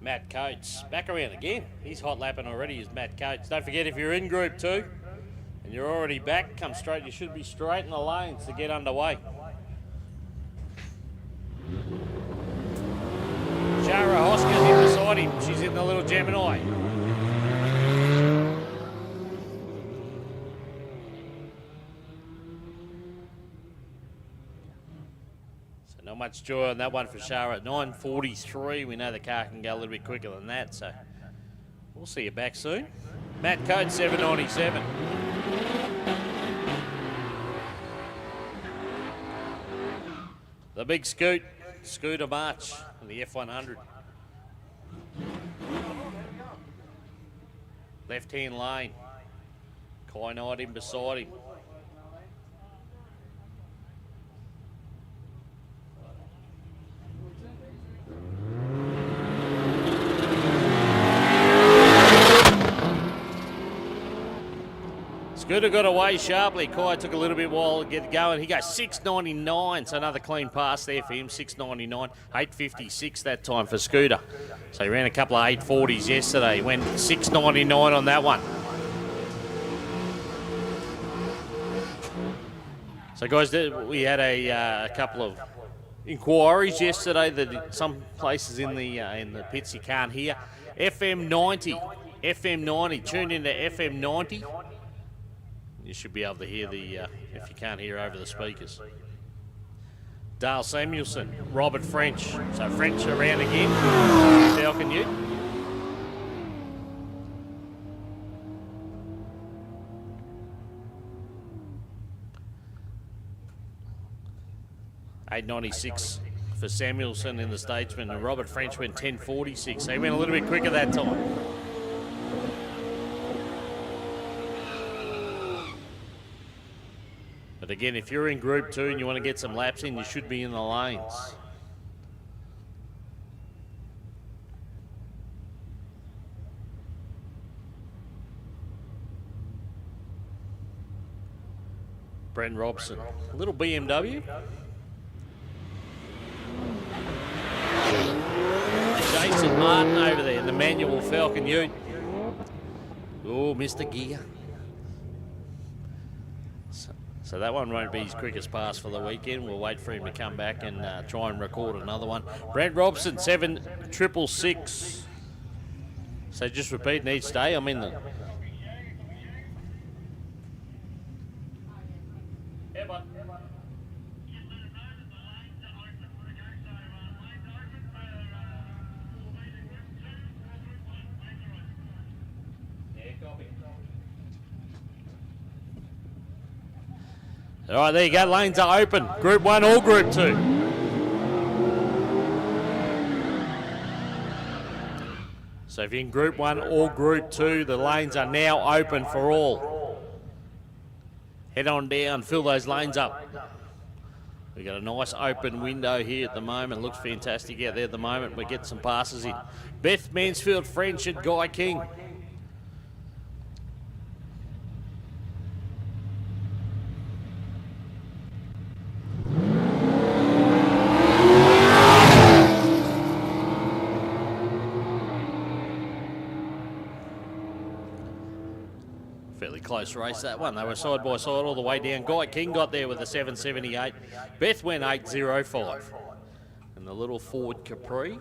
Matt Coates back around again. He's hot lapping already, is Matt Coates. Don't forget, if you're in Group 2 and you're already back, come straight. You should be straight in the lanes to get underway. Shara Hoskins in beside him. She's in the little Gemini. Not much joy on that one for Shara at 9:43. We know the car can go a little bit quicker than that, so we'll see you back soon. Matt Coates, 7:97. The big Scooter March in the F100. Left-hand lane. Kai Knight in beside him. Scooter got away sharply. Kai took a little bit while to get going. He goes 6.99, so another clean pass there for him, 6.99. 8.56 that time for Scooter. So he ran a couple of 8.40s yesterday. He went 6.99 on that one. So guys, we had a couple of inquiries yesterday that some places in the pits you can't hear. FM 90, tune into FM 90. You should be able to hear if you can't hear over the speakers. Dale Samuelson, Robert French. So French around again. Falcon Ute. $8.96 for Samuelson in the Statesman, and Robert French went 10.46. So he went a little bit quicker that time. But again, if you're in Group 2 and you want to get some laps in, you should be in the lanes. Brent Robson, a little BMW. Jason Martin over there in the manual Falcon Ute. Oh, Mr. Gear. So that one won't be his quickest pass for the weekend. We'll wait for him to come back and try and record another one. Brent Robson, 7.666. So just repeating each day, I'm in the... All right, there you go. Lanes are open. Group 1 or Group 2. So if you're in Group 1 or Group 2, the lanes are now open for all. Head on down, fill those lanes up. We've got a nice open window here at the moment. Looks fantastic out there at the moment. We get some passes in. Beth Mansfield French and Guy King. Fairly close race, that one. They were side by side all the way down. Guy King got there with a 7.78. Beth went 8.05. And the little Ford Capri.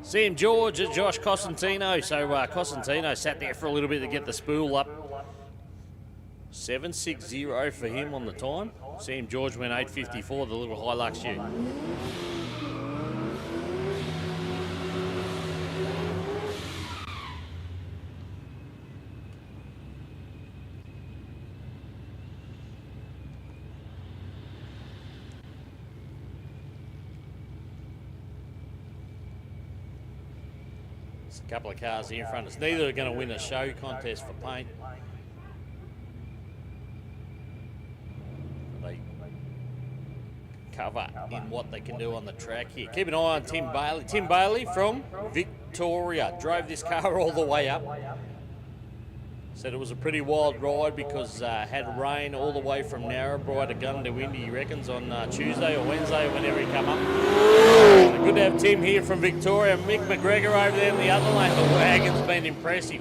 Sam George and Josh Cosentino. So Cosentino sat there for a little bit to get the spool up. 7.60 for him on the time. Sam George went 8.54, the little Hilux Ute. There's a couple of cars here in front of us. Neither are going to win a show contest for paint. They cover in what they can do on the track here. Keep an eye on Tim Bailey. Tim Bailey from Victoria drove this car all the way up. Said it was a pretty wild ride because had rain all the way from Narrabri to Gundawindi, he reckons, on Tuesday or Wednesday or whenever he come up. So good to have Tim here from Victoria. Mick McGregor over there in the other lane. The wagon's been impressive.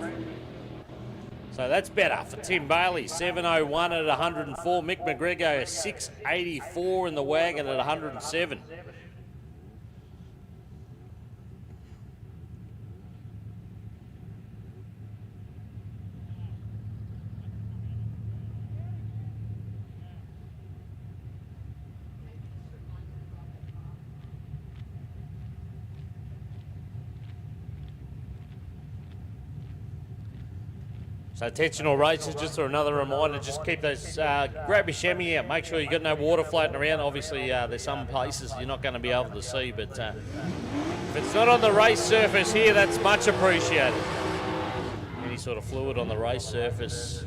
So that's better for Tim Bailey. 7:01 at 104. Mick McGregor 6:84 in the wagon at 107. So attentional races, just another reminder, just keep those, grab your chamois out, make sure you've got no water floating around. Obviously there's some places you're not going to be able to see, but if it's not on the race surface here, that's much appreciated. Any sort of fluid on the race surface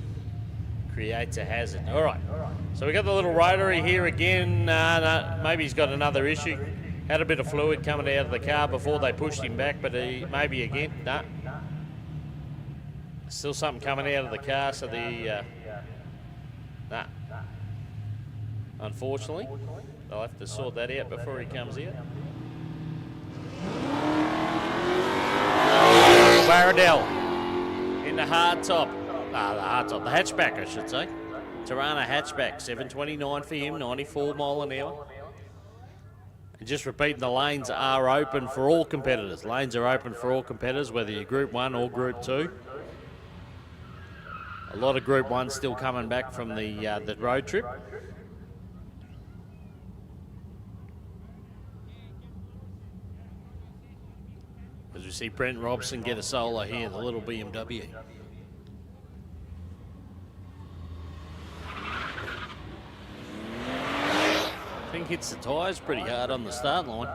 creates a hazard. All right, so we got the little rotary here again. No, maybe he's got another issue. Had a bit of fluid coming out of the car before they pushed him back, but maybe again, no. Still something coming out of the car, so nah. Unfortunately, they'll have to sort that out before he comes out. Barradell in the hardtop. The hatchback, I should say. Tirana hatchback, 7:29 for him, 94 mile an hour. And just repeating, the lanes are open for all competitors. Lanes are open for all competitors, whether you're Group 1 or Group 2. A lot of Group 1 still coming back from the road trip. As we see Brent Robson get a solo here, the little BMW. I think hits the tyres pretty hard on the start line.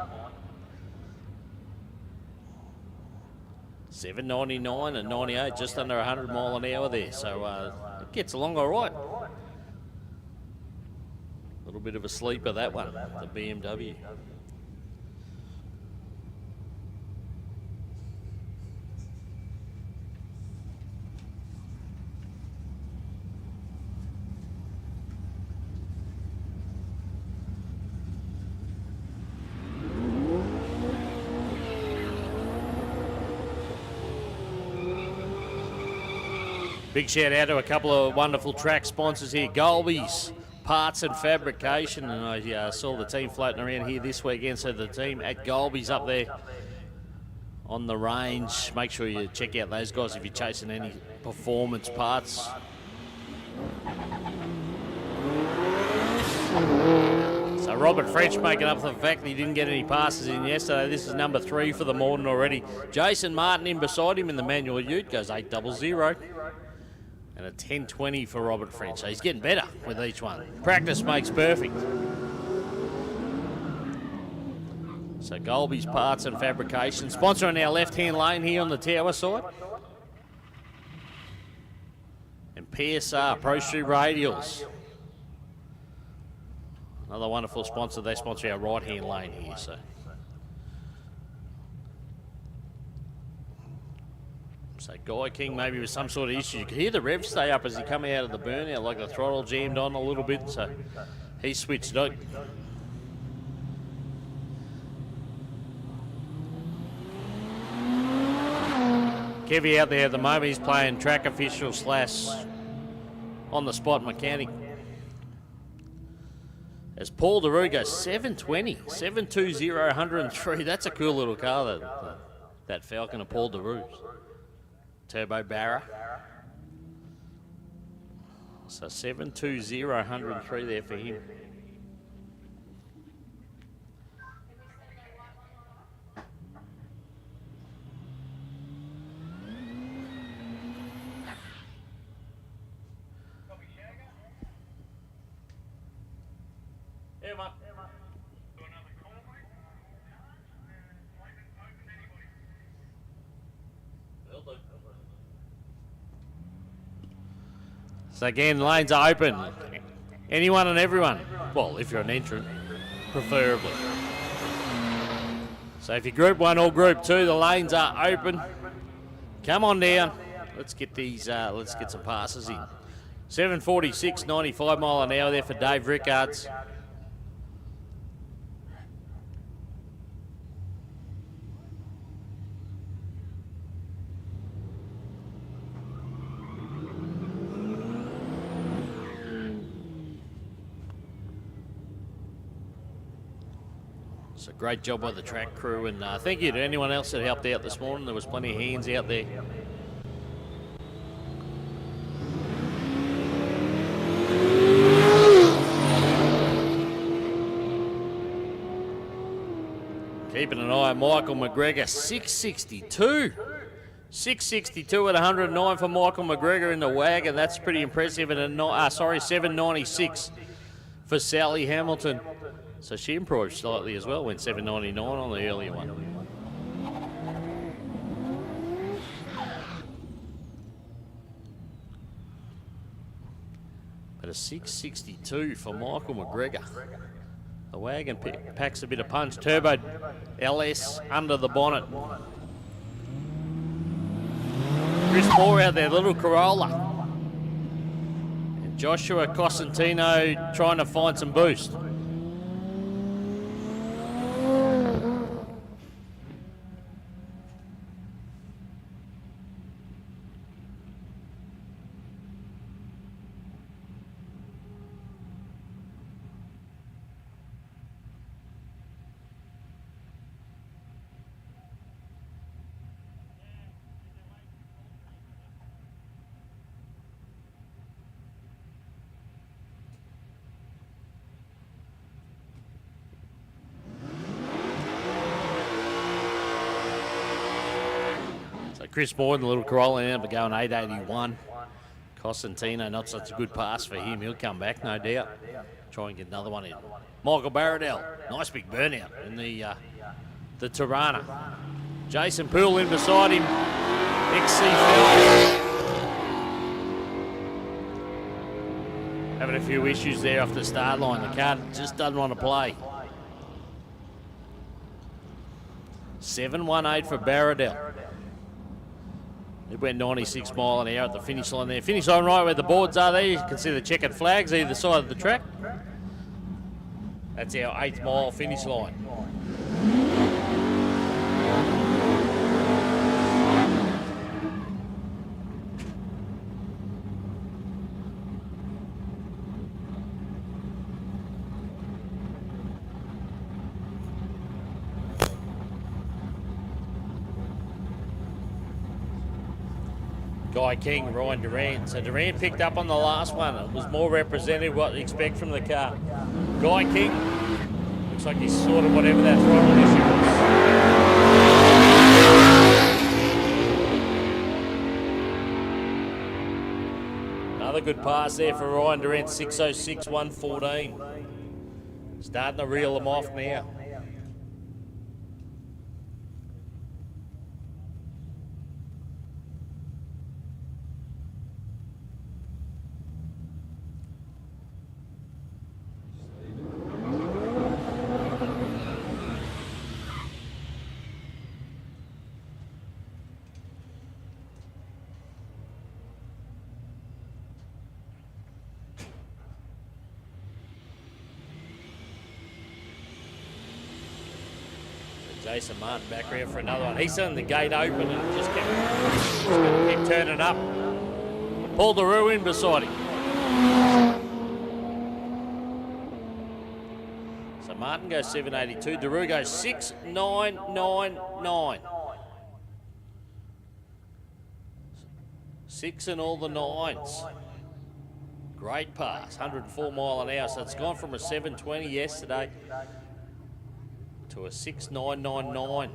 7:99 and 98, just under 100 mile an hour there, so it gets along all right. A little bit of a sleeper, that one, the BMW. Big shout out to a couple of wonderful track sponsors here. Golby's Parts and Fabrication, and I saw the team floating around here this weekend, so the team at Golby's up there on the range. Make sure you check out those guys if you're chasing any performance parts. So Robert French making up for the fact that he didn't get any passes in yesterday. This is number 3 for the morning already. Jason Martin in beside him in the manual ute, goes 800. And a 10:20 for Robert French. So he's getting better with each one. Practice makes perfect. So Golby's Parts and Fabrication, sponsoring our left-hand lane here on the tower side. And PSR, Pro Street Radials. Another wonderful sponsor. They sponsor our right-hand lane here, so. So Guy King maybe with some sort of issue. You could hear the rev stay up as he come out of the burnout, like the throttle jammed on a little bit, so he switched out. Kevy out there at the moment, he's playing track official / on the spot mechanic. As Paul DeRue goes 720, 720, 103. That's a cool little car, that Falcon of Paul DeRue's. Turbo Barra. So 720, 103 there for him. Yeah, mate. So again, lanes are open. Anyone and everyone. Well, if you're an entrant, preferably. So if you're Group 1 or Group 2, the lanes are open. Come on down. Let's get these. Let's get some passes in. 7:46, 95 mile an hour there for Dave Rickards. It's a great job by the track crew, and thank you to anyone else that helped out this morning. There was plenty of hands out there. Keeping an eye on Michael McGregor, 662. 662 at 109 for Michael McGregor in the wagon. That's pretty impressive. And 796 for Sally Hamilton. So she improved slightly as well, went 799 on the earlier one. But a 662 for Michael McGregor. The wagon packs a bit of punch. Turbo LS under the bonnet. Chris Moore out there, little Corolla. And Joshua Cosentino trying to find some boost. Chris Moore and the little Corolla ended up going 881. Cosentino, not such a good pass for him. He'll come back, no doubt. Try and get another one in. Michael Barradell, nice big burnout in the Tirana. Jason Poole in beside him. XC having a few issues there off the start line. The car just doesn't want to play. 718 for Barradell. It went 96 mile an hour at the finish line there. Finish line right where the boards are there. You can see the checkered flags either side of the track. That's our 8th mile finish line. Guy King, Ryan Durant. So Durant picked up on the last one. It was more representative what you expect from the car. Guy King, looks like he's sorted whatever that throttle issue was. Another good pass there for Ryan Durant, 606, 114. Starting to reel them off now. Jason Martin back around for another one. He's sending the gate open and just kept turning up. Paul DeRue in beside him. So Martin goes 782. DeRue goes 6999. 6 and all the 9s. Great pass, 104 mile an hour. So it's gone from a 720 yesterday to a 6999.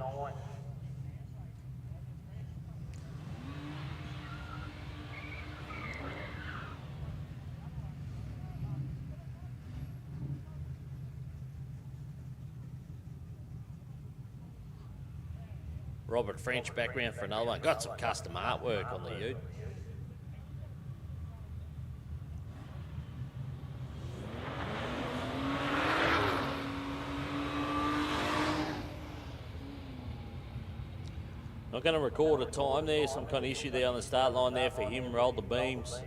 Robert French back round for another one. Got some custom artwork on the ute. Not going to record a time there. Some kind of issue there on the start line there for him. Rolled the beams.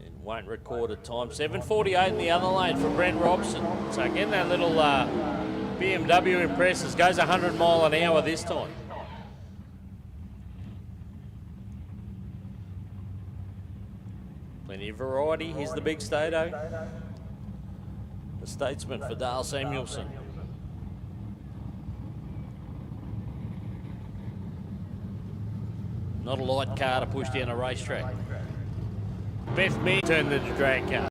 And won't record a time. 7:48 in the other lane for Brent Robson. So again, that little BMW impresses. Goes 100 mile an hour this time. Plenty of variety. Here's the big Stato. The Statesman for Dale Samuelson. Not a light car to push down a racetrack. Beth Mead turned the drag car.